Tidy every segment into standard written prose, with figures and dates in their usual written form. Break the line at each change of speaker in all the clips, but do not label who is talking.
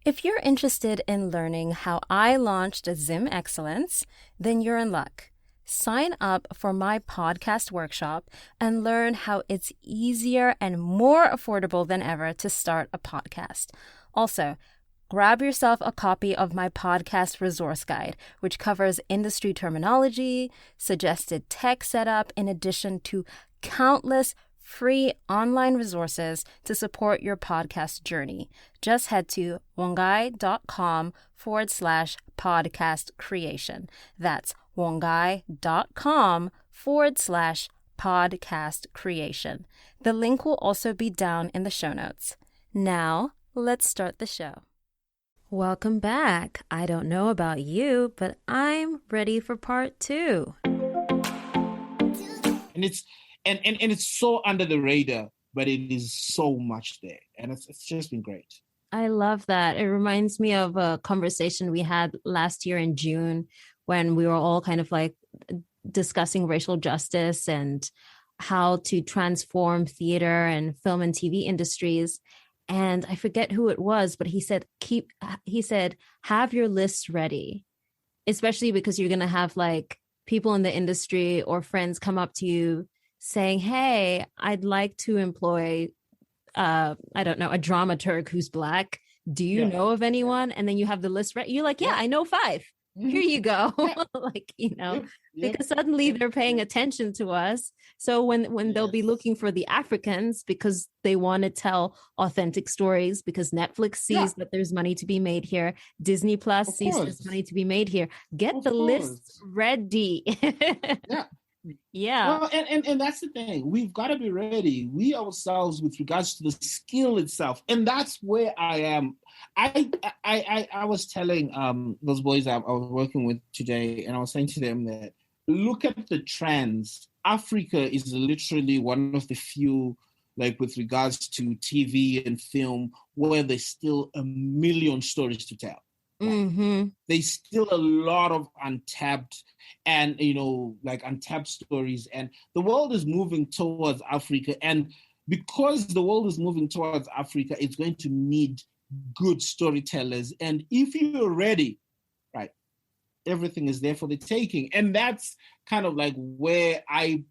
If you're interested in learning how I launched Zim Excellence, then you're in luck. Sign up for my podcast workshop and learn how it's easier and more affordable than ever to start a podcast. Also, grab yourself a copy of my podcast resource guide, which covers industry terminology, suggested tech setup, in addition to countless free online resources to support your podcast journey. Just head to wongai.com/podcast creation. That's wongai.com/podcast creation. The link will also be down in the show notes. Now, let's start the show. Welcome back. I don't know about you, but I'm ready for part 2.
And it's so under the radar, but it is so much there. And it's just been great.
I love that. It reminds me of a conversation we had last year in June when we were all kind of like discussing racial justice and how to transform theater and film and TV industries. And I forget who it was, but he said, have your lists ready, especially because you're going to have like people in the industry or friends come up to you saying, hey, I'd like to employ, I don't know, a dramaturg who's Black. Do you know of anyone? And then you have the list ready. You're like, I know 5. Here you go. Like, because suddenly they're paying attention to us. So when they'll be looking for the Africans because they want to tell authentic stories, because Netflix sees that there's money to be made here. Disney Plus sees there's money to be made here. Get the list ready. Yeah.
Well, and that's the thing. We've got to be ready. We ourselves, with regards to the skill itself, and that's where I am. I was telling those boys I was working with today, and I was saying to them that look at the trends. Africa is literally one of the few, like with regards to TV and film, where there's still a million stories to tell.
Mm-hmm.
There's still a lot of untapped and, untapped stories. And the world is moving towards Africa. And because the world is moving towards Africa, it's going to need good storytellers. And if you're ready, right, everything is there for the taking. And that's kind of like where I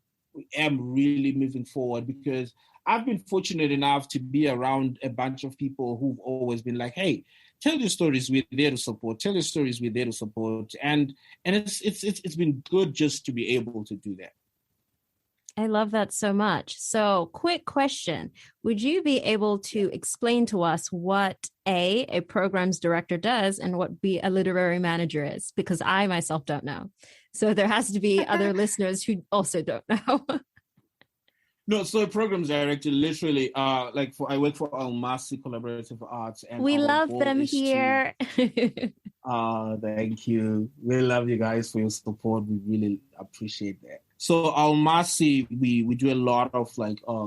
am really moving forward, because I've been fortunate enough to be around a bunch of people who've always been like, hey, tell your stories, we're there to support. Tell your stories, we're there to support. And it's been good just to be able to do that.
I love that so much. So, quick question. Would you be able to explain to us what a programs director does and what B, a literary manager is? Because I myself don't know. So there has to be other listeners who also don't know.
No, so a programs director, literally, I work for Almasi Collaborative Arts. And
we love them here.
Thank you. We love you guys for your support. We really appreciate that. So Almasi, we do a lot of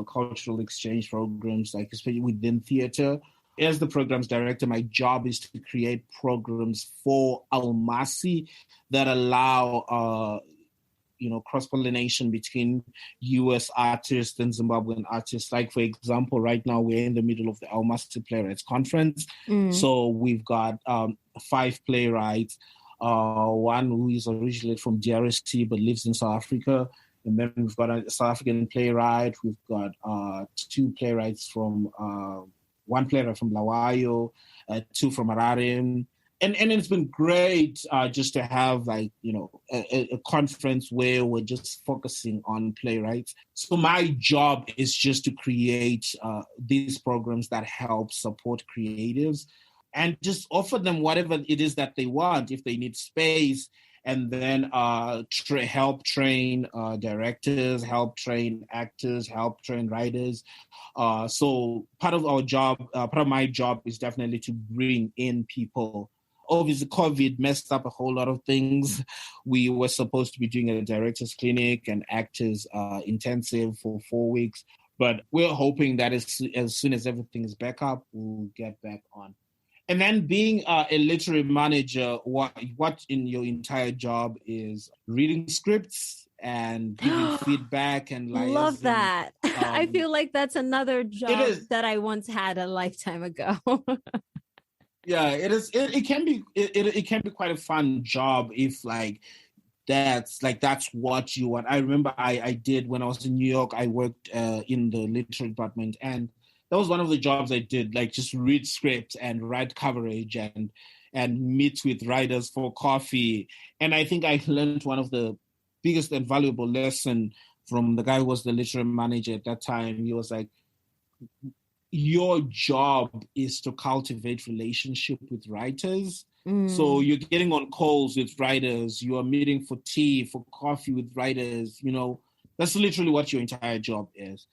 cultural exchange programs, like especially within theater. As the programs director, my job is to create programs for Almasi that allow cross-pollination between U.S. artists and Zimbabwean artists. Like, for example, right now we're in the middle of the Almasi Playwrights Conference. So we've got 5 playwrights, one who is originally from DRC but lives in South Africa. And then we've got a South African playwright. We've got 2 playwrights from, one playwright from Lawayo, 2 from Harare. And it's been great just to have a conference where we're just focusing on playwrights. So my job is just to create these programs that help support creatives and just offer them whatever it is that they want. If they need space, and then help train directors, help train actors, help train writers. So part of my job is definitely to bring in people. Obviously, COVID messed up a whole lot of things. We were supposed to be doing a director's clinic and actors intensive for 4 weeks. But we're hoping that as soon as everything is back up, we'll get back on. And then being a literary manager, what in your entire job is reading scripts and giving feedback and liaising.
Love that. I feel like that's another job that I once had a lifetime ago.
Yeah, it is. It can be. It can be quite a fun job if that's what you want. I remember I did when I was in New York. I worked in the literature department, and that was one of the jobs I did. Like just read scripts and write coverage and meet with writers for coffee. And I think I learned one of the biggest and valuable lesson from the guy who was the literary manager at that time. He was like, your job is to cultivate relationship with writers. So you're getting on calls with writers, you are meeting for tea, for coffee with writers, that's literally what your entire job is.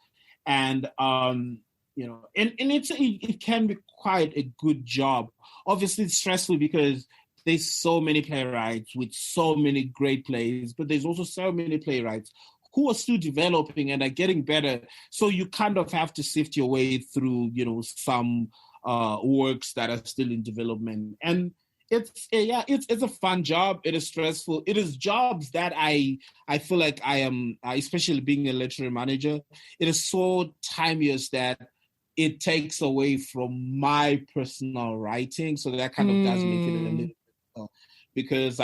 And and it can be quite a good job. Obviously it's stressful because there's so many playwrights with so many great plays, but there's also so many playwrights who are still developing and are getting better. So you kind of have to sift your way through, some works that are still in development. And it's a fun job. It is stressful. It is jobs that I feel like I am, especially being a literary manager, it is so tedious that it takes away from my personal writing. So that kind of does make it a little because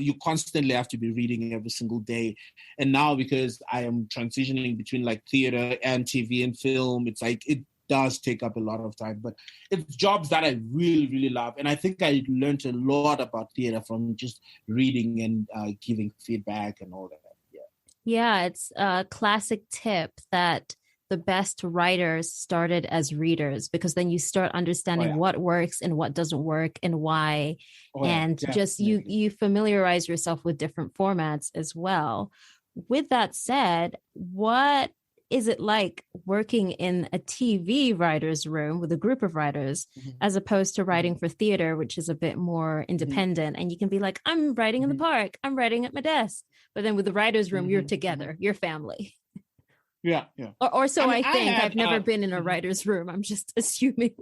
you constantly have to be reading every single day. And now because I am transitioning between like theater and TV and film, it's like it does take up a lot of time, but it's jobs that I really, really love. And I think I learned a lot about theater from just reading and giving feedback and all that.
Yeah, it's a classic tip that the best writers started as readers, because then you start understanding what works and what doesn't work and why. And just you familiarize yourself with different formats as well. With that said, what is it like working in a TV writer's room with a group of writers as opposed to writing for theater, which is a bit more independent? And you can be like, I'm writing in the park, I'm writing at my desk. But then with the writer's room, you're together, you're family.
Yeah.
Or so I think. I've never been in a writer's room. I'm just assuming.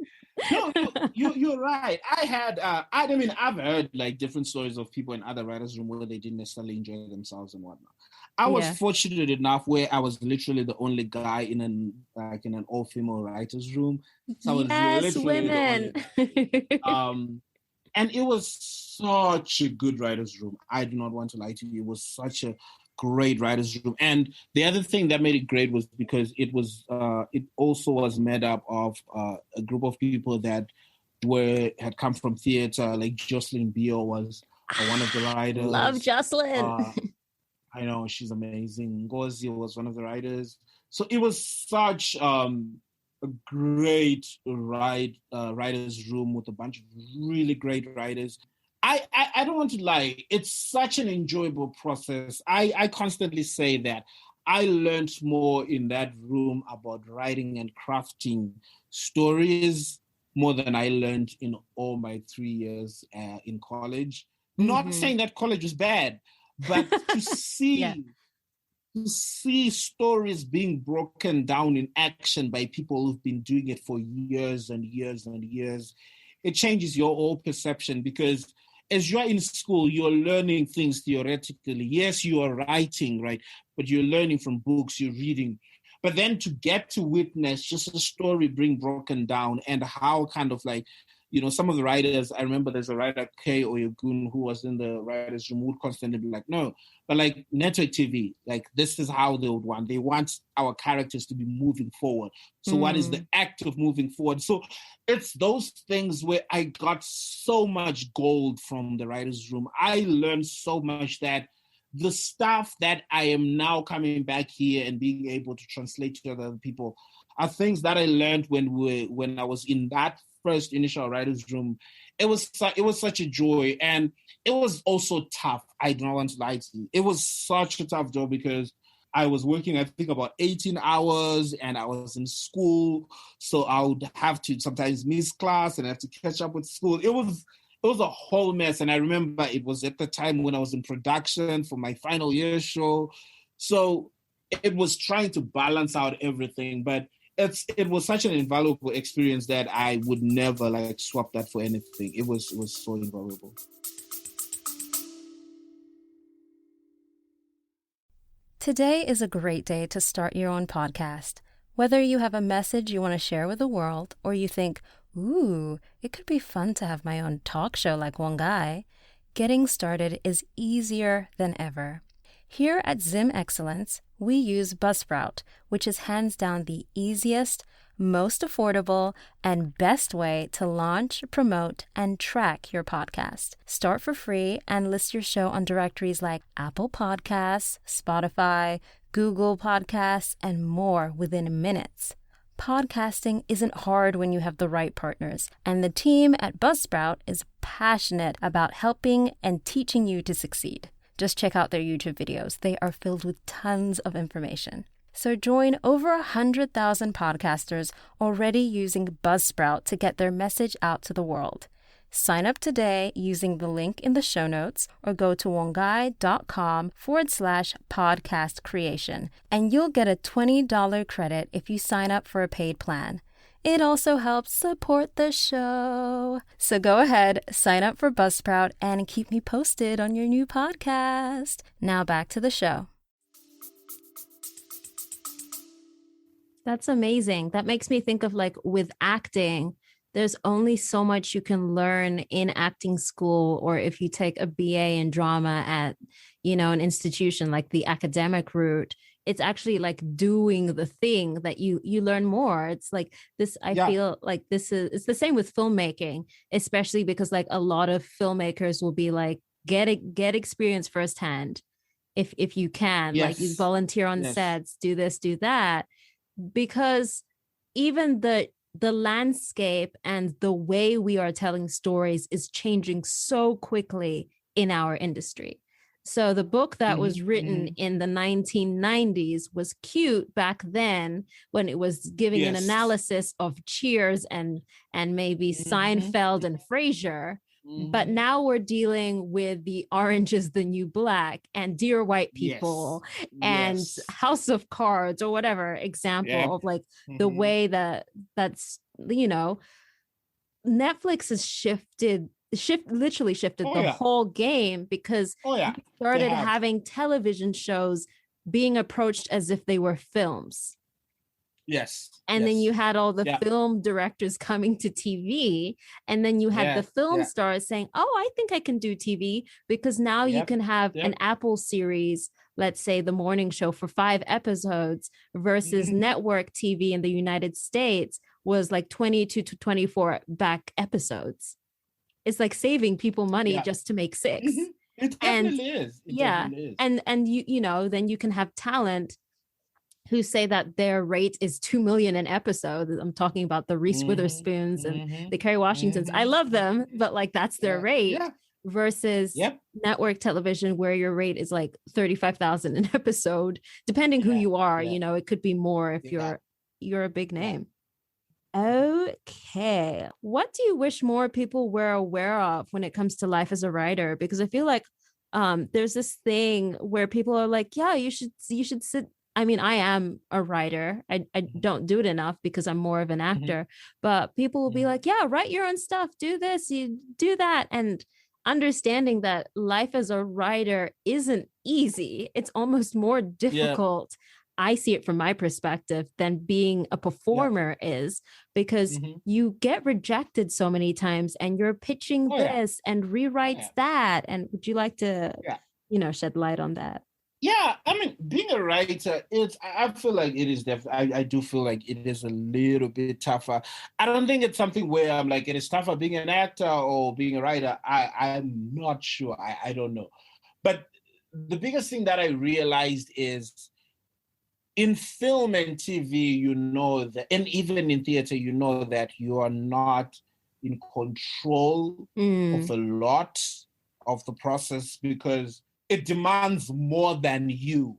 No, you're right. I've heard like different stories of people in other writers' room where they didn't necessarily enjoy themselves and whatnot. I was fortunate enough where I was literally the only guy in an all-female writers' room. So I was literally
women.
The only and it was such a good writers' room. I do not want to lie to you. It was such a great writers' room. And the other thing that made it great was because it also was made up of a group of people that had come from theater. Like Jocelyn Beale was one of the writers.
Love Jocelyn.
I know, she's amazing. Ngozi was one of the writers. So it was such a great writers' room with a bunch of really great writers. I don't want to lie. It's such an enjoyable process. I constantly say that I learned more in that room about writing and crafting stories more than I learned in all my 3 years in college. Not saying that college was bad, but to see to see stories being broken down in action by people who've been doing it for years and years and years, it changes your whole perception, because as you're in school, you're learning things theoretically. Yes, you are writing, right? But you're learning from books, you're reading. But then to get to witness just a story being broken down, and how kind of like, some of the writers, I remember there's a writer, Kay Oyegun, who was in the writers' room, would constantly be like, no, but like network TV, like this is how they would want. They want our characters to be moving forward. So what is the act of moving forward? So it's those things where I got so much gold from the writers' room. I learned so much that the stuff that I am now coming back here and being able to translate to other people are things that I learned when I was in that first initial writers' room. It was such a joy, and it was also tough. I don't want to lie to you. It was such a tough job because I was working, I think, about 18 hours, and I was in school, so I would have to sometimes miss class and have to catch up with school. It was a whole mess, and I remember it was at the time when I was in production for my final year show, so it was trying to balance out everything, but it was such an invaluable experience that I would never like swap that for anything. It was so invaluable.
Today is a great day to start your own podcast. Whether you have a message you want to share with the world, or you think, Ooh, it could be fun to have my own talk show like one guy. Getting started is easier than ever. Here at Zim Excellence, we use Buzzsprout, which is hands down the easiest, most affordable, and best way to launch, promote, and track your podcast. Start for free and list your show on directories like Apple Podcasts, Spotify, Google Podcasts, and more within minutes. Podcasting isn't hard when you have the right partners, and the team at Buzzsprout is passionate about helping and teaching you to succeed. Just check out their YouTube videos. They are filled with tons of information. So join over 100,000 podcasters already using Buzzsprout to get their message out to the world. Sign up today using the link in the show notes or go to wongai.com/podcast creation, and you'll get a $20 credit if you sign up for a paid plan. It also helps support the show. So go ahead, sign up for Buzzsprout, and keep me posted on your new podcast. Now back to the show.
That's amazing. That makes me think of like with acting, there's only so much you can learn in acting school, or if you take a BA in drama at, an institution like the academic route, it's actually like doing the thing that you learn more. It's like this, I feel like it's the same with filmmaking, especially because like a lot of filmmakers will be like, get experience firsthand. If you can, like you volunteer on sets, do this, do that, because even the landscape and the way we are telling stories is changing so quickly in our industry. So the book that was written in the 1990s was cute back then when it was giving an analysis of Cheers and maybe Seinfeld and Frasier. But now we're dealing with the Orange is the New Black and Dear White People and House of Cards or whatever example of like the way that's Netflix has literally shifted the whole game, because we started having television shows being approached as if they were films. And then you had all the film directors coming to TV, and then you had the film stars saying, oh, I think I can do TV, because now you can have an Apple series, let's say the morning show, for 5 episodes versus network TV in the United States was like 22 to 24 back episodes. It's like saving people money just to make 6.
It definitely is. It definitely is.
And then you can have talent who say that their rate is $2 million an episode. I'm talking about the Reese Witherspoons and the Kerry Washingtons. I love them, but like that's their rate versus network television, where your rate is like $35,000 an episode, depending who you are. It could be more if you're a big name. Okay. What do you wish more people were aware of when it comes to life as a writer? Because I feel like there's this thing where people are like, yeah, you should sit. I mean, I am a writer. I don't do it enough because I'm more of an actor, but people will be like, yeah, write your own stuff, do this, you do that. And understanding that life as a writer isn't easy. It's almost more difficult. I see it from my perspective than being a performer is, because you get rejected so many times and you're pitching this and rewrites that. And would you like to, shed light on that?
Yeah, I mean, being a writer, I feel like it is definitely, I do feel like it is a little bit tougher. I don't think it's something where I'm like, it is tougher being an actor or being a writer. I'm not sure. I don't know. But the biggest thing that I realized is, in film and TV, that, and even in theater, that you are not in control of a lot of the process, because it demands more than you,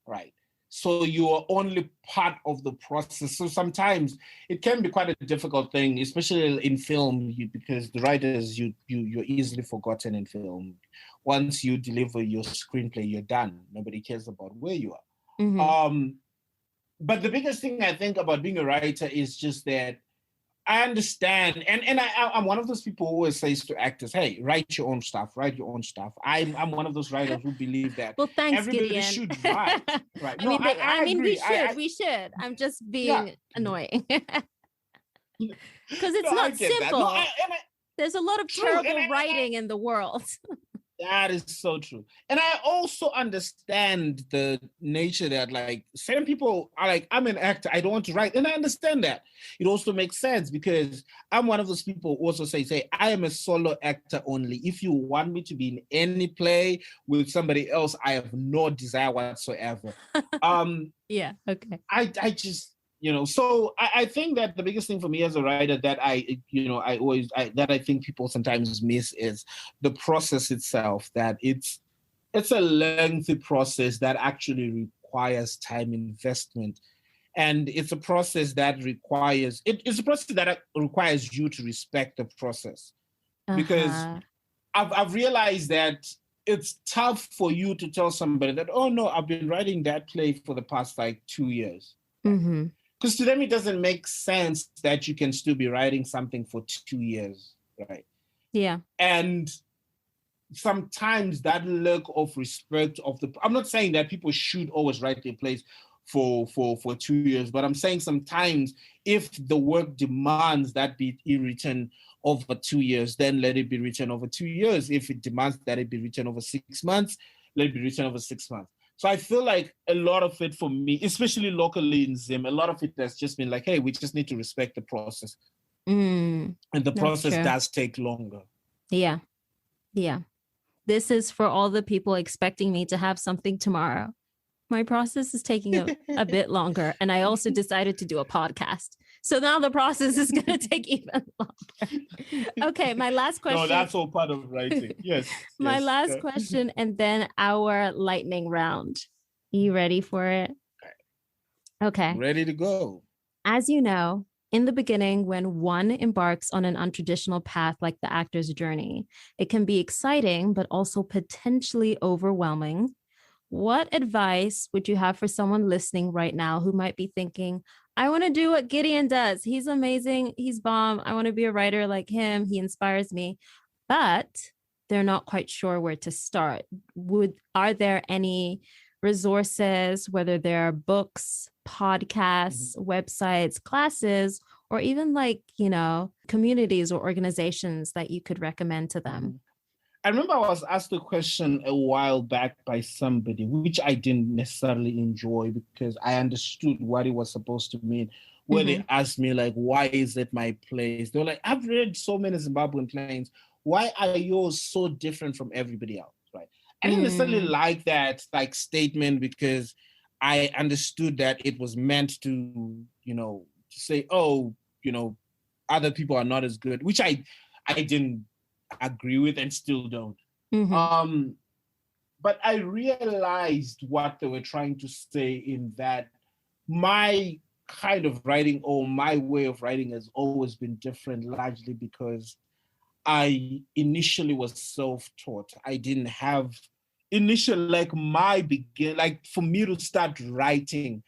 right? So you are only part of the process. So sometimes it can be quite a difficult thing, especially in film, because the writers, you're easily forgotten in film. Once you deliver your screenplay, you're done. Nobody cares about where you are. But the biggest thing I think about being a writer is just that I understand, and I'm one of those people who always says to actors, "Hey, write your own stuff. I'm one of those writers who believe that.
Well, thanks,
everybody
Gideon.
should write. Right?
I mean, we should. I'm just being annoying. Because it's not simple. There's a lot of terrible writing in the world.
That is so true. And I also understand the nature that, like, certain people are like, I'm an actor, I don't want to write. And I understand that. It also makes sense because I'm one of those people who also say, I am a solo actor only. If you want me to be in any play with somebody else, I have no desire whatsoever.
Yeah, okay.
I just, so I think that the biggest thing for me as a writer that I think people sometimes miss is the process itself, that it's a lengthy process that actually requires time investment. And it's a process that requires you to respect the process. Because I've realized that it's tough for you to tell somebody that, oh no, I've been writing that play for the past 2 years.
Mm-hmm.
Because to them, it doesn't make sense that you can still be writing something for 2 years, right?
Yeah.
And sometimes that lack of respect I'm not saying that people should always write their plays for 2 years, but I'm saying sometimes if the work demands that be written over 2 years, then let it be written over 2 years. If it demands that it be written over 6 months, let it be written over 6 months. So I feel like a lot of it for me, especially locally in Zim, a lot of it has just been like, hey, we just need to respect the process. And the process does take longer.
Yeah. Yeah. This is for all the people expecting me to have something tomorrow. My process is taking a bit longer. And I also decided to do a podcast. So now the process is going to take even longer. Okay, my last question.
No, that's all part of writing. Yes.
My last question, and then our lightning round. You ready for it? Okay.
Ready to go.
As you know, in the beginning, when one embarks on an untraditional path like the actor's journey, it can be exciting, but also potentially overwhelming. What advice would you have for someone listening right now who might be thinking, I want to do what Gideon does. He's amazing. He's bomb. I want to be a writer like him. He inspires me. But they're not quite sure where to start. Are there any resources, whether they're books, podcasts, websites, classes, or even communities or organizations that you could recommend to them?
I remember I was asked a question a while back by somebody, which I didn't necessarily enjoy because I understood what it was supposed to mean. Where they asked me, why is it my plays? They were like, I've read so many Zimbabwean plays. Why are yours so different from everybody else, right? I didn't necessarily like that statement because I understood that it was meant to, to say, oh, other people are not as good, which I didn't agree with and still don't. But I realized what they were trying to say in that my kind of writing or my way of writing has always been different, largely because I initially was self-taught. I didn't have for me to start writing,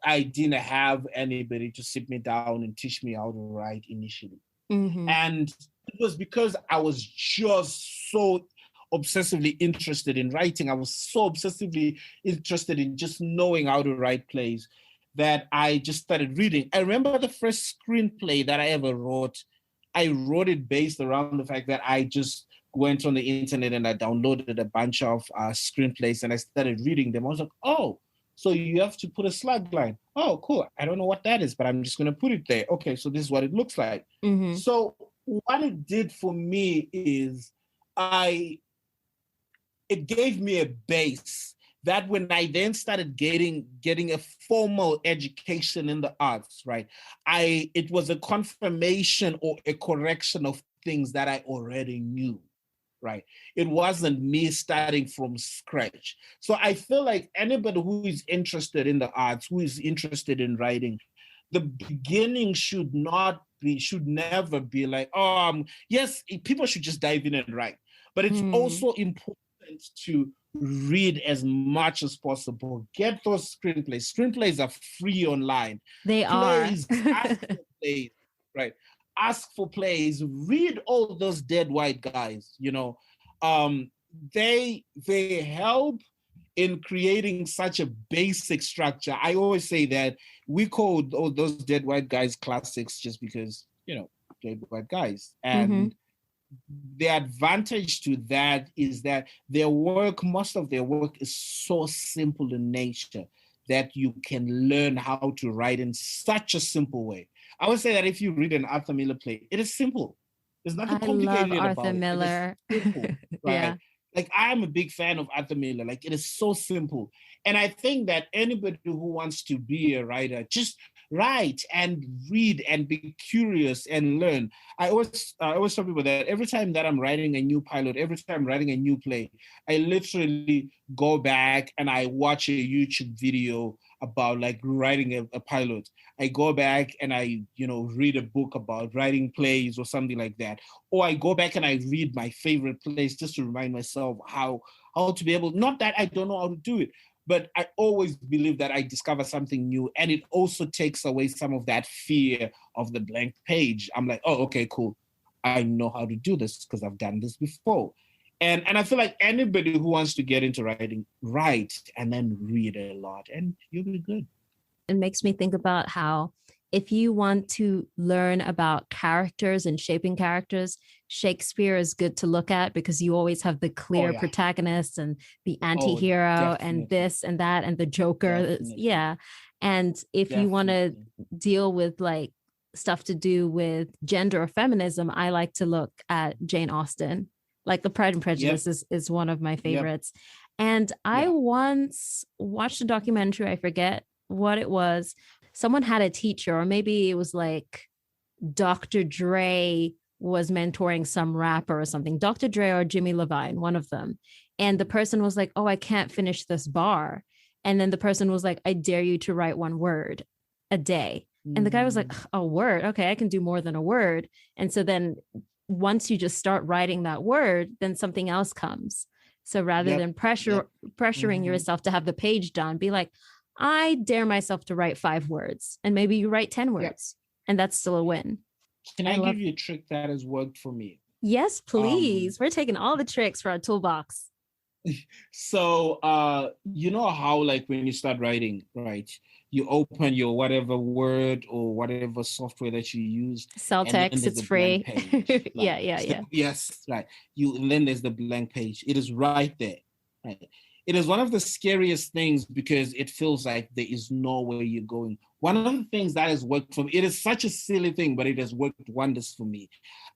I didn't have anybody to sit me down and teach me how to write initially. And it was because I was just so obsessively interested in writing. I was so obsessively interested in just knowing how to write plays that I just started reading. I remember the first screenplay that I ever wrote. I wrote it based around the fact that I just went on the internet and I downloaded a bunch of screenplays and I started reading them. I was like, oh, so you have to put a slug line. Oh, cool. I don't know what that is, but I'm just going to put it there. Okay, so this is what it looks like. So what it did for me is it gave me a base that when I then started getting a formal education in the arts, right, it was a confirmation or a correction of things that I already knew, right? It wasn't me starting from scratch. So I feel like anybody who is interested in the arts, who is interested in writing, the beginning should never be like, yes, people should just dive in and write. But it's also important to read as much as possible. Get those screenplays. Screenplays are free online. Ask for plays, right? Ask for plays. Read all those dead white guys. They help in creating such a basic structure. I always say that we call all those dead white guys classics just because straight white guys.
Mm-hmm.
And the advantage to that is that their work, most of their work is so simple in nature that you can learn how to write in such a simple way. I would say that if you read an Arthur Miller play, it is simple. There's nothing
I love
complicated
Arthur
about it. It is
Miller.
simple,
Yeah.
right? Like, I am a big fan of Arthur Miller. Like, it is so simple. And I think that anybody who wants to be a writer, just write and read and be curious and learn. I always tell people that every time that I'm writing a new pilot, every time I'm writing a new play, I literally go back and I watch a YouTube video about like writing a pilot. I go back and I, read a book about writing plays or something like that. Or I go back and I read my favorite plays just to remind myself how to be able, not that I don't know how to do it, but I always believe that I discover something new, and it also takes away some of that fear of the blank page. I'm like, oh, okay, cool. I know how to do this because I've done this before. And I feel like anybody who wants to get into writing, write and then read a lot, and you'll be good.
It makes me think about how if you want to learn about characters and shaping characters, Shakespeare is good to look at because you always have the clear protagonist and the anti-hero and this and that and the Joker.
Definitely.
Yeah. And if you want to deal with like stuff to do with gender or feminism, I like to look at Jane Austen. Like the Pride and Prejudice is one of my favorites. And I once watched a documentary, I forget what it was. Someone had a teacher, or maybe it was like Dr. Dre was mentoring some rapper or something, Dr. Dre or Jimmy Levine, one of them. And the person was like, oh, I can't finish this bar. And then the person was like, I dare you to write one word a day. And the guy was like, a word? Okay, I can do more than a word. And so then once you just start writing that word, then something else comes. So rather than pressuring yourself to have the page done, be like, I dare myself to write 5 words, and maybe you write 10 words and that's still a win.
Can I give you a trick that has worked for me?
Yes, please. We're taking all the tricks for our toolbox.
So, you know how like when you start writing, right, you open your whatever Word or whatever software that you use.
Celtx, it's free.
Like,
yeah.
Yes, right. And then there's the blank page. It is right there. Right. It is one of the scariest things because it feels like there is nowhere you're going. One of the things that has worked for me, it is such a silly thing, but it has worked wonders for me.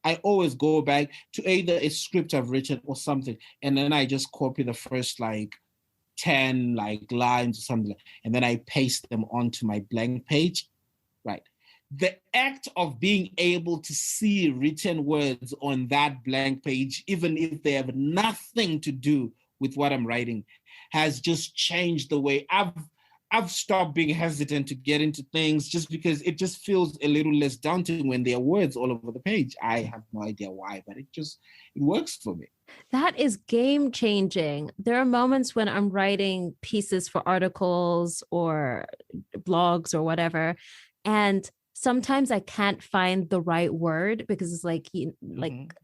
I always go back to either a script I've written or something, and then I just copy the first like 10 like lines or something, and then I paste them onto my blank page. Right. The act of being able to see written words on that blank page, even if they have nothing to do with what I'm writing, has just changed the way I've stopped being hesitant to get into things, just because it just feels a little less daunting when there are words all over the page. I have no idea why, but it works for me.
That is game changing. There are moments when I'm writing pieces for articles or blogs or whatever, and sometimes I can't find the right word because it's like,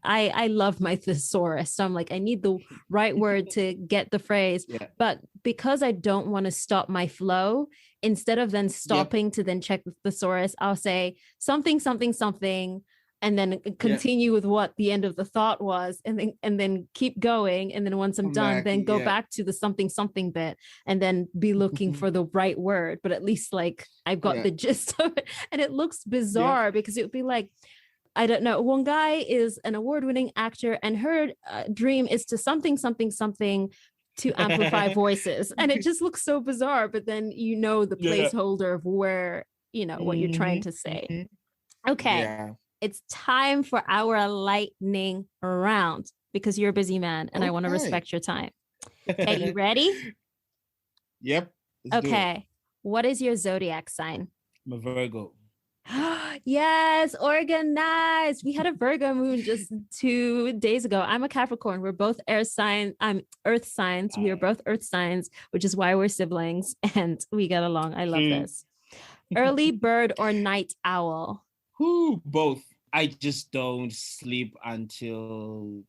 I love my thesaurus. So I'm like, I need the right word to get the phrase. Yeah. But because I don't want to stop my flow, instead of then stopping to then check the thesaurus, I'll say something, something, something, and then continue with what the end of the thought was, and then keep going. And then once I'm done, then go back to the something something bit, and then be looking for the right word. But at least like I've got the gist of it. And it looks bizarre because it would be like, I don't know, one guy is an award-winning actor and her dream is to something something something to amplify voices. And it just looks so bizarre. But then the placeholder of where what you're trying to say. Okay. Yeah. It's time for our lightning round because you're a busy man and I want to respect your time. Okay, you ready?
Yep.
Okay. What is your zodiac sign?
I'm a Virgo.
Yes, organized. We had a Virgo moon just 2 days ago. I'm a Capricorn. We're both earth signs. I'm earth signs. We are both earth signs, which is why we're siblings and we get along. I love this. Early bird or night owl?
Both. I just don't sleep until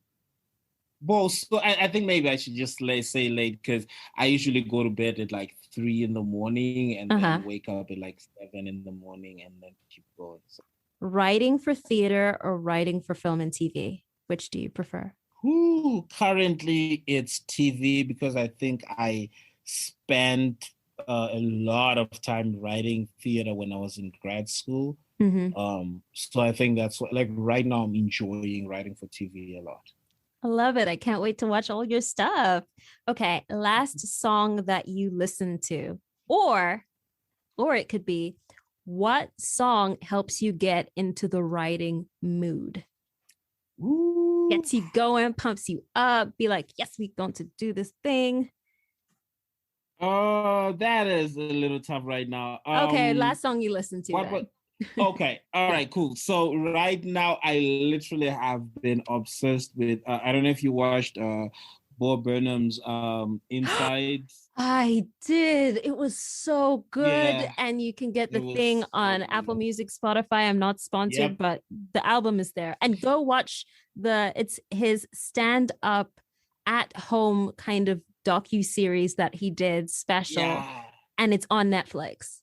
both. So I think maybe I should just say late because I usually go to bed at like 3 a.m. and then wake up at like 7 a.m. and then keep going. So.
writing for theater or writing for film and TV? Which do you prefer?
Currently, it's TV because I think I spent a lot of time writing theater when I was in grad school. So I think that's what, like right now I'm enjoying writing for TV a lot.
I love it. I can't wait to watch all your stuff. Okay, last song that you listen to, or it could be, what song helps you get into the writing mood?
Ooh.
Gets you going, pumps you up, be like, yes, we're going to do this thing.
Oh, that is a little tough right now.
Okay, last song you listened to.
Okay, all right, cool. So right now, I literally have been obsessed with. I don't know if you watched Bob Burnham's Inside.
I did. It was so good.
Yeah,
and you can get the thing on Apple Music, Spotify. I'm not sponsored, but the album is there. And go watch it's his stand-up at home kind of docu-series that he did special. Yeah. And it's on Netflix.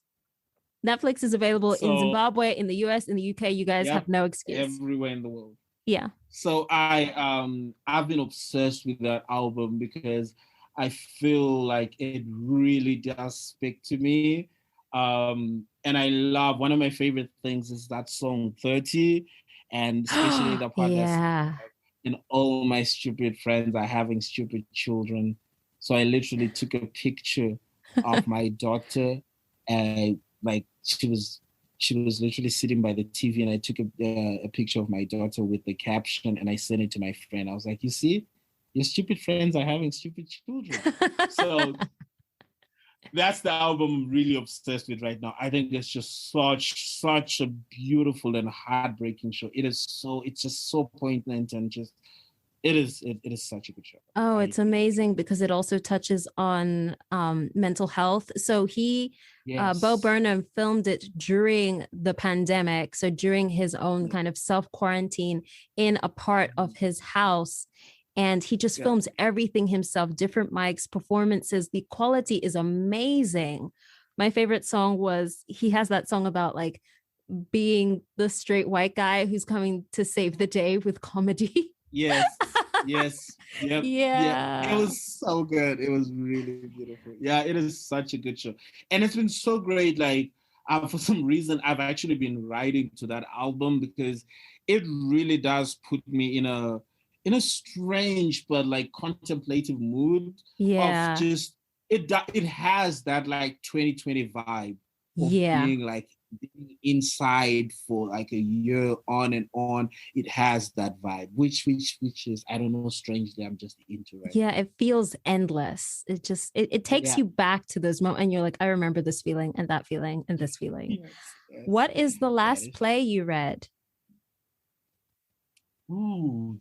Netflix is available in Zimbabwe, in the US, in the UK. You guys have no excuse.
Everywhere in the world.
Yeah.
So I've been obsessed with that album because I feel like it really does speak to me. And I love, one of my favorite things is that song 30, and especially the part that's, and all my stupid friends are having stupid children. So I literally took a picture of my daughter, and like she was literally sitting by the TV, and I took a picture of my daughter with the caption, and I sent it to my friend. I was like, you see, your stupid friends are having stupid children. So that's the album I'm really obsessed with right now. I think it's just such a beautiful and heartbreaking show. It's just so poignant, and just it is such a good show.
Oh, it's amazing because it also touches on mental health. So Bo Burnham filmed it during the pandemic. So during his own kind of self-quarantine in a part of his house. And he just films everything himself, different mics, performances. The quality is amazing. My favorite song was, he has that song about like being the straight white guy who's coming to save the day with comedy.
Yes. Yep.
Yeah.
It was so good. It was really beautiful. Yeah, it is such a good show. And it's been so great. Like, for some reason, I've actually been writing to that album because it really does put me in a strange but like contemplative mood of just it has that like 2020 vibe of being like inside for like a year on and on. It has that vibe, which is, I don't know, strangely I'm just into it.
Yeah, it feels endless. It just it takes you back to those moments, and you're like, I remember this feeling and that feeling and this feeling. Yes. What is the last play you read?
Ooh,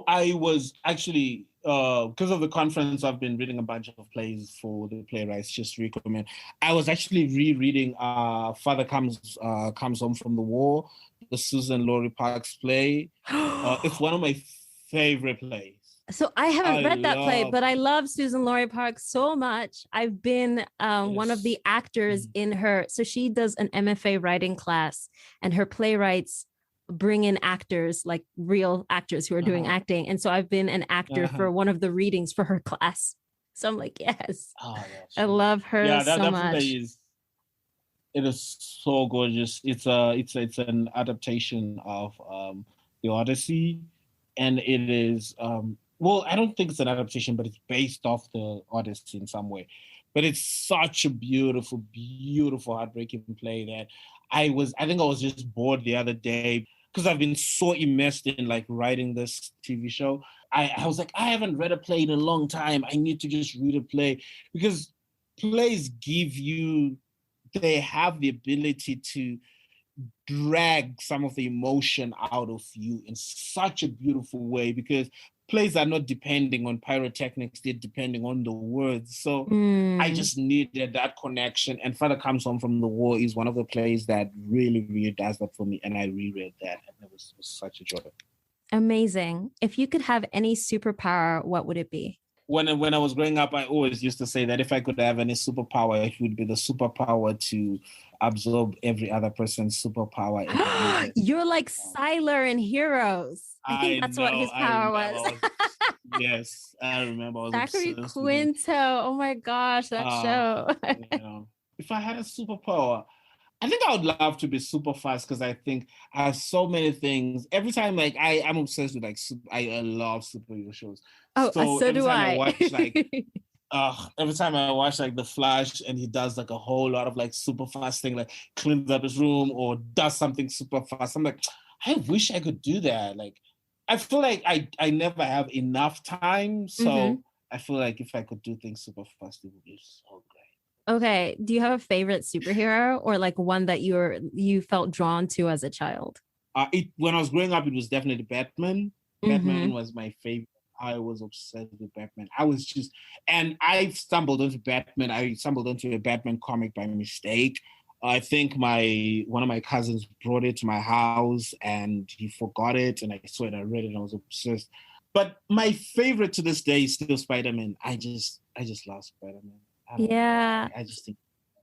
I was actually, because of the conference, I've been reading a bunch of plays for the playwrights, just recommend. I was actually rereading Father Comes Home from the War, the Susan Laurie Parks play. It's one of my favorite plays.
So I haven't read that play, but I love Susan Laurie Parks so much. I've been one of the actors in her. So she does an MFA writing class, and her playwrights bring in actors, like real actors who are doing acting. And so I've been an actor for one of the readings for her class. So I'm like, yes, I love her so much.
It is so gorgeous. It's an adaptation of the Odyssey, and it is well, I don't think it's an adaptation, but it's based off the Odyssey in some way. But it's such a beautiful, beautiful, heartbreaking play that I think I was just bored the other day because I've been so immersed in like writing this TV show. I was like, I haven't read a play in a long time. I need to just read a play, because plays they have the ability to drag some of the emotion out of you in such a beautiful way, because plays are not depending on pyrotechnics, they're depending on the words. So I just needed that connection. And Father Comes Home from the War is one of the plays that really, really does that for me. And I reread that, and it was such a joy.
Amazing. If you could have any superpower, what would it be?
When I was growing up, I always used to say that if I could have any superpower, it would be the superpower to absorb every other person's superpower in the universe.
You're like Sylar in Heroes. I think that's what his power was.
Yes, I remember. I was
Zachary
obsessed
Quinto. Oh my gosh, that show.
If I had a superpower, I think I would love to be super fast because I think I have so many things. Every time, like I'm obsessed with like I love superhero shows.
Oh, so do I.
Every time I watch like The Flash and he does like a whole lot of like super fast thing, like cleans up his room or does something super fast, I'm like, I wish I could do that. Like, I feel like I never have enough time, so I feel like if I could do things super fast, it would be so great.
Okay. Do you have a favorite superhero or like one that you felt drawn to as a child?
When I was growing up, it was definitely Batman. Batman was my favorite. I was obsessed with Batman. And I stumbled onto Batman. I stumbled onto a Batman comic by mistake. I think one of my cousins brought it to my house and he forgot it. And I saw it, I read it, and I was obsessed. But my favorite to this day is still Spider-Man. I just love Spider-Man.
Yeah.
I just think.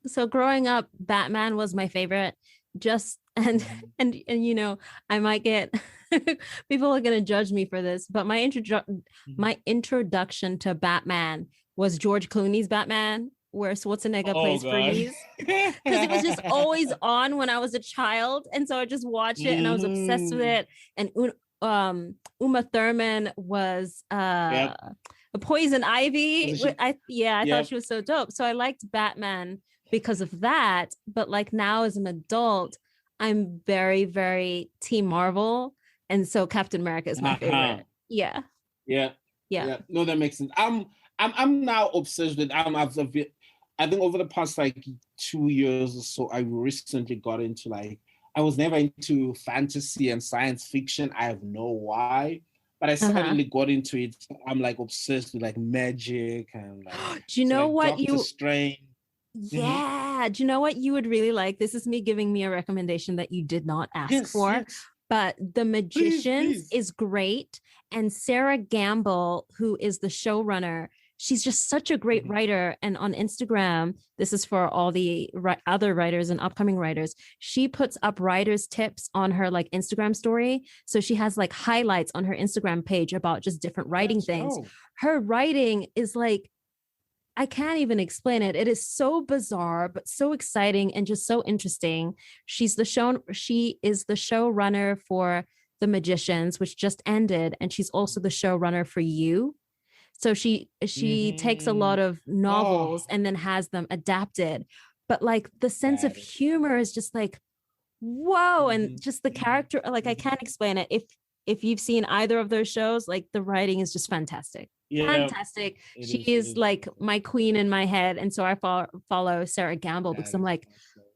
So growing up, Batman was my favorite. And you know, I might get people are gonna judge me for this, but my introduction to Batman was George Clooney's Batman, where Schwarzenegger plays Freeze, because it was just always on when I was a child, and so I just watched it and I was obsessed with it. And Uma Thurman was a Poison Ivy. I thought she was so dope. So I liked Batman because of that. But like now as an adult, I'm very, very Team Marvel. And so Captain America is my favorite. Yeah.
No, that makes sense. I'm now obsessed with I think over the past like 2 years or so, I recently got into like, I was never into fantasy and science fiction. I have no why, but I suddenly got into it. I'm like obsessed with like magic and like.
Do you know what
Doctor Strange.
Yeah. Do you know what you would really like? This is me giving me a recommendation that you did not ask for. Yes. But The Magicians is great. And Sarah Gamble, who is the showrunner, she's just such a great writer. And on Instagram, this is for all the other writers and upcoming writers, she puts up writers' tips on her like Instagram story. So she has like highlights on her Instagram page about just different writing things. Her writing is like, I can't even explain it. It is so bizarre, but so exciting and just so interesting. She is the showrunner for The Magicians, which just ended. And she's also the showrunner for You. So she takes a lot of novels and then has them adapted. But like the sense of humor is just like, whoa. And just the character, like I can't explain it. If you've seen either of those shows, like the writing is just fantastic. Fantastic. She is like my queen in my head. And so I follow Sarah Gamble because I'm like,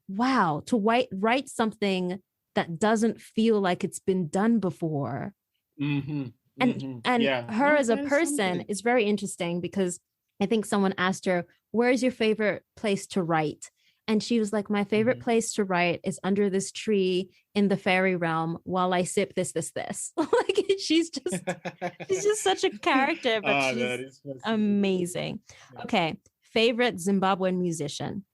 wow, to write something that doesn't feel like it's been done before. And her as a person is very interesting because I think someone asked her, where's your favorite place to write? And she was like, my favorite place to write is under this tree in the fairy realm while I sip this. Like she's just such a character, but she's amazing. Okay. Favorite Zimbabwean musician.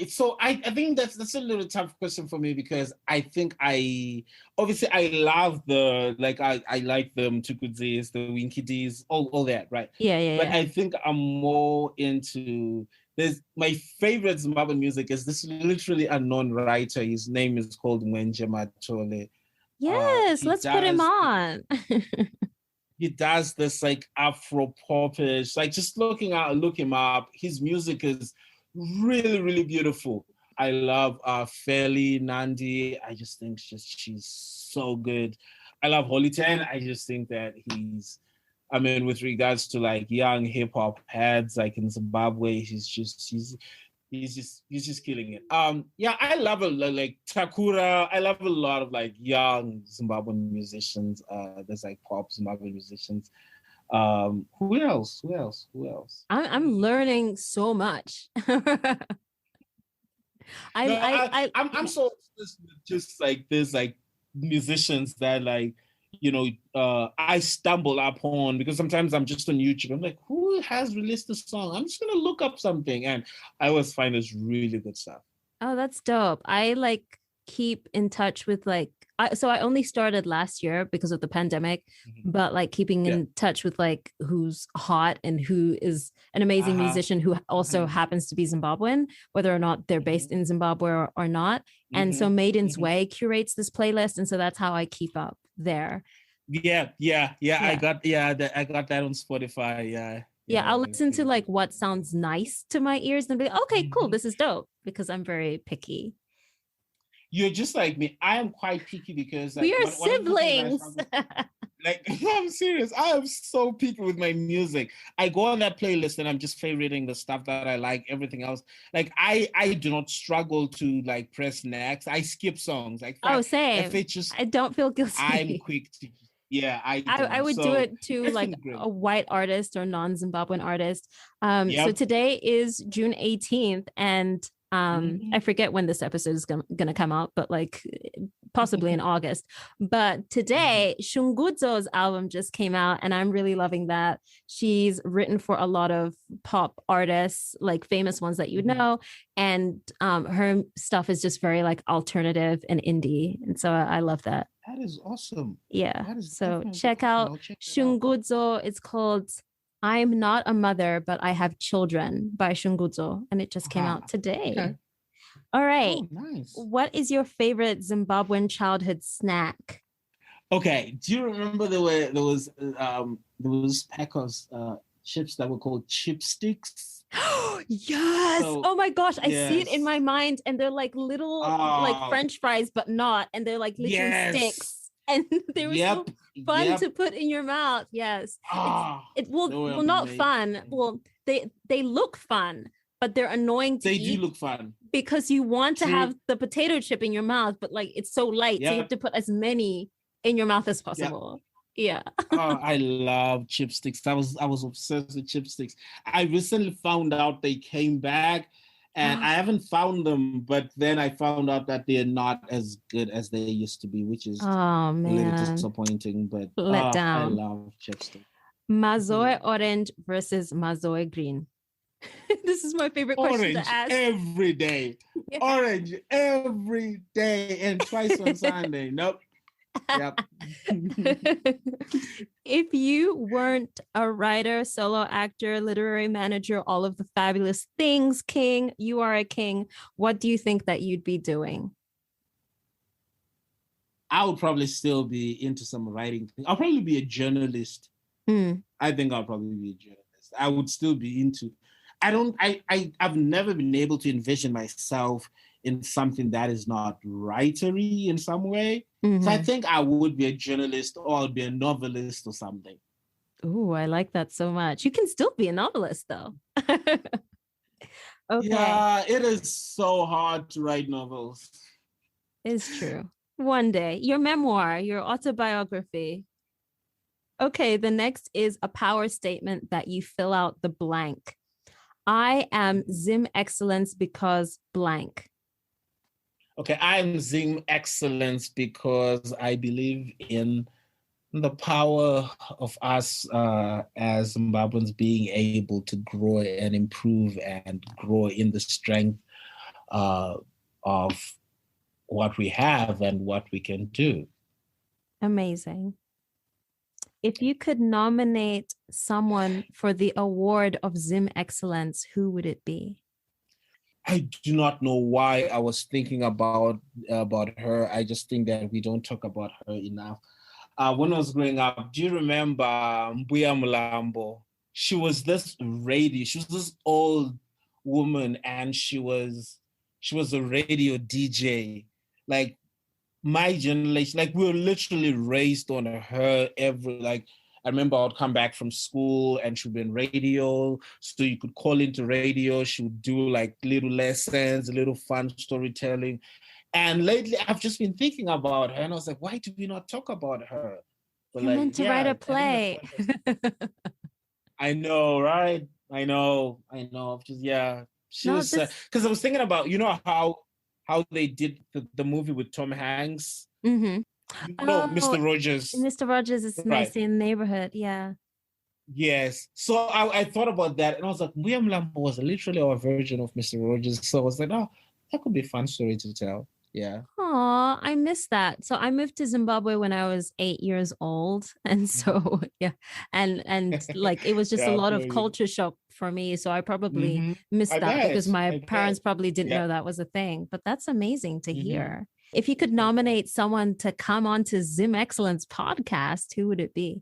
So I think that's a little tough question for me because I think I love I like the Mtukudzis, the Winkidis, all that, right? But I think I'm more into my favorite Zimbabwean music is this literally unknown writer. His name is called Mwenje Matole.
Yes, let's put him on.
He does this like Afro popish, like just look him up. His music is really, really beautiful. I love Feli Nandi. I just think she's so good. I love Holitan. I just think that with regards to like young hip hop heads, like in Zimbabwe, he's just killing it. I love like Takura. I love a lot of like young Zimbabwean musicians. There's like pop Zimbabwean musicians. Who else?
I'm learning so much.
I'm so just like there's like musicians that like I stumble upon because sometimes I'm just on YouTube. I'm like, who has released a song? I'm just gonna look up something, and I always find this really good stuff.
Oh, that's dope. I like keep in touch with so I only started last year because of the pandemic, but like keeping
Yeah.
in touch with like who's hot and who is an amazing musician who also happens to be Zimbabwean, whether or not they're based in Zimbabwe or not. And so Maiden's Way curates this playlist, and so that's how I keep up there.
Yeah. I got that on Spotify.
Yeah, I'll listen to like what sounds nice to my ears and be like, okay, cool, this is dope, because I'm very picky.
You're just like me. I am quite picky because like,
we are siblings.
Like, I'm serious. I am so picky with my music. I go on that playlist and I'm just favoriting the stuff that I like. Everything else, like I do not struggle to like press next. I skip songs. Like,
same.
If it just,
I don't feel guilty.
I'm quick to. Yeah,
I would do it to like a white artist or non-Zimbabwean artist. So today is June 18th, and I forget when this episode is gonna come out, but like possibly in August. But today, Shungudzo's album just came out, and I'm really loving that. She's written for a lot of pop artists, like famous ones that you know, and her stuff is just very like alternative and indie, and so I love that.
That is awesome.
Yeah. So check out Shungudzo. It's called I'm Not a Mother, But I Have Children by Shungudzo. And it just came out today. Okay. All right.
Oh, nice.
What is your favorite Zimbabwean childhood snack?
Okay. Do you remember there was pack of chips that were called chipsticks?
Yes. So, oh my gosh. I see it in my mind. And they're like little like French fries, but not. And they're like little sticks. And they were so fun to put in your mouth. Yes. It will not fun. Well, they look fun, but they're annoying to eat.
They do look fun.
Because you want to have the potato chip in your mouth, but like it's so light. So you have to put as many in your mouth as possible. Yeah.
I love chipsticks. I was obsessed with chipsticks. I recently found out they came back, and I haven't found them, but then I found out that they're not as good as they used to be, which is a little disappointing, but
let down.
I love chipsticks.
Mazoe orange versus Mazoe green. This is my favorite question to ask.
Every day. Orange every day, and twice on Sunday. Nope. Yep.
If you weren't a writer, solo actor, literary manager, all of the fabulous things, king, you are a king, what do you think that you'd be doing?
I would probably still be into some writing. I'll probably be a journalist. I think I'll probably be a journalist. I would still be into. I've never been able to envision myself in something that is not writery in some way. So I think I would be a journalist, or I'll be a novelist or something.
Ooh, I like that so much. You can still be a novelist though. Okay.
Yeah, it is so hard to write novels.
It's true. One day, your memoir, your autobiography. Okay, the next is a power statement that you fill out the blank. I am Zim Excellence because blank.
Okay, I am Zim Excellence because I believe in the power of us as Zimbabweans being able to grow and improve and grow in the strength of what we have and what we can do.
Amazing. If you could nominate someone for the award of Zim Excellence, who would it be?
I do not know why I was thinking about her. I just think that we don't talk about her enough. When I was growing up, do you remember Mbuya Mulambo? She was this old woman, and she was a radio DJ. Like my generation, like we were literally raised on her I remember I would come back from school and she'd be in radio. So you could call into radio. She would do like little lessons, little fun storytelling. And lately I've just been thinking about her, and I was like, why do we not talk about her?
But you're meant to write a play.
I know, right? I know. Just, she was, because I was thinking about, you know, how they did the movie with Tom Hanks.
Mm-hmm.
No, Mr. Rogers.
Mr. Rogers is nice in the neighborhood. Yeah.
Yes. So I thought about that, and I was like, William Lambo was literally our version of Mr. Rogers. So I was like, oh, that could be a fun story to tell. Yeah.
Oh, I missed that. So I moved to Zimbabwe when I was 8 years old. And so yeah. And like it was just a
Yeah, I
lot
feel
of
you.
culture shock for me. So I probably
Mm-hmm.
missed
I
that because
bet.
my
I
parents
bet.
probably didn't
Yeah.
know that was a thing. But that's amazing to
Mm-hmm.
hear. If you could nominate someone to come on to Zim Excellence podcast, who would it be?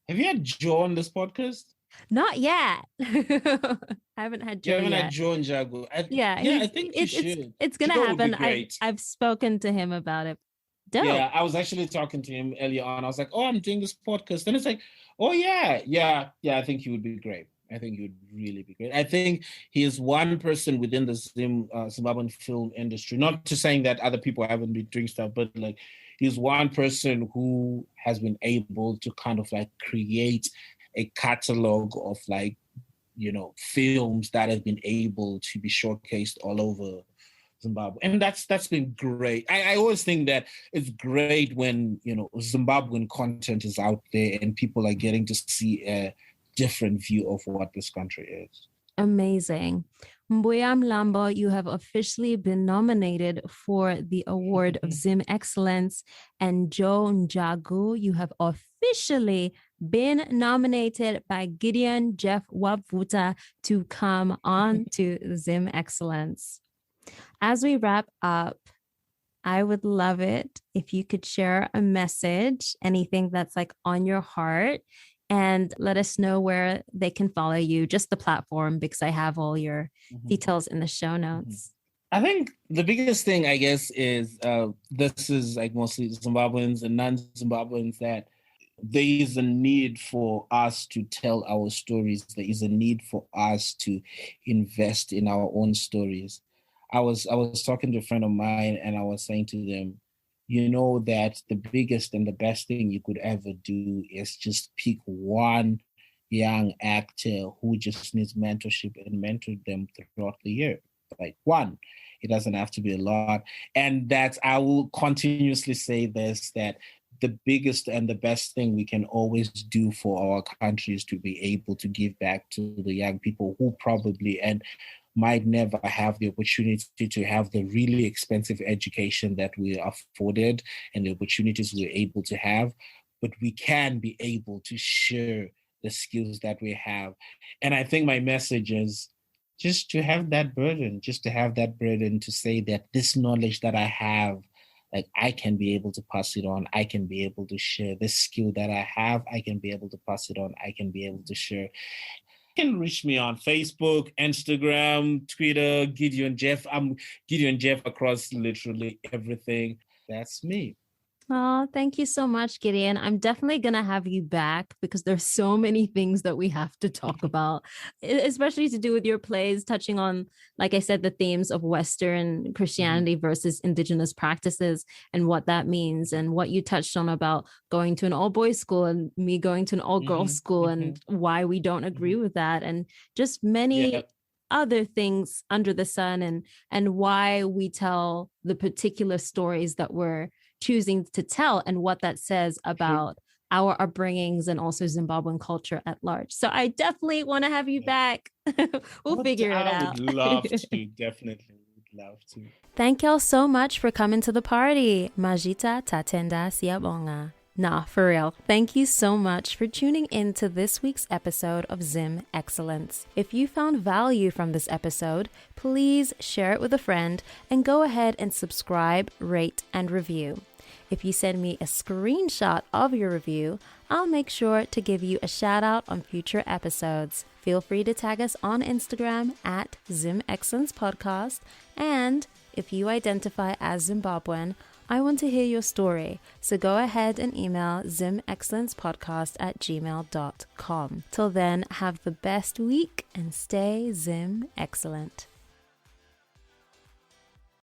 Have you had Joe on this podcast?
Not yet. I haven't had
You
Joe
haven't had
yet.
Joe and Jago.
Yeah,
Yeah, I
he's
think you
it's it's
should.
it's gonna
Joe would be
happen.
great.
I've spoken to him about it. Dope.
Yeah, I was actually talking to him earlier on. I was like, "Oh, I'm doing this podcast," and it's like, "Oh yeah." I think he would be great. I think he would really be great. I think he is one person within the Zimbabwean film industry. Not to saying that other people haven't been doing stuff, but like he's one person who has been able to kind of like create a catalog of like films that have been able to be showcased all over Zimbabwe, and that's been great. I always think that it's great when Zimbabwean content is out there and people are getting to see a different view of what this country is.
Amazing. Mbuyam Lambo, you have officially been nominated for the award of Zim Excellence. And Joe Njagu, you have officially been nominated by Gideon Jeph Wabvuta to come on to Zim Excellence. As we wrap up, I would love it if you could share a message, anything that's like on your heart, and let us know where they can follow you, just the platform, because I have all your details in the show notes.
I think the biggest thing, I guess, is this is like mostly Zimbabweans and non-Zimbabweans, that there is a need for us to tell our stories. There is a need for us to invest in our own stories. I was talking to a friend of mine and I was saying to them, that the biggest and the best thing you could ever do is just pick one young actor who just needs mentorship and mentor them throughout the year. Like one, it doesn't have to be a lot. And I will continuously say this, that the biggest and the best thing we can always do for our country is to be able to give back to the young people who probably and might never have the opportunity to have the really expensive education that we are afforded and the opportunities we're able to have, but we can be able to share the skills that we have. And I think my message is just to have that burden, to say that this knowledge that I have, like I can be able to pass it on. I can be able to share this skill that I have. I can be able to pass it on. I can be able to share. You can reach me on Facebook, Instagram, Twitter, Gideon Jeph. I'm Gideon Jeph across literally everything. That's me.
Oh, thank you so much, Gideon. I'm definitely going to have you back because there's so many things that we have to talk about, especially to do with your plays, touching on, like I said, the themes of Western Christianity versus indigenous practices and what that means, and what you touched on about going to an all-boys school and me going to an all-girls school and why we don't agree with that, and just many other things under the sun, and why we tell the particular stories that we're choosing to tell, and what that says about our upbringings and also Zimbabwean culture at large. So I definitely want to have you back. We'll figure it out.
I would love to, definitely would love to.
Thank y'all so much for coming to the party. Majita tatenda siabonga. Nah, for real. Thank you so much for tuning in to this week's episode of Zim Excellence. If you found value from this episode, please share it with a friend and go ahead and subscribe, rate, and review. If you send me a screenshot of your review, I'll make sure to give you a shout out on future episodes. Feel free to tag us on Instagram at zimexcellencepodcast. And if you identify as Zimbabwean, I want to hear your story. So go ahead and email zimexcellencepodcast@gmail.com. Till then, have the best week and stay Zim excellent.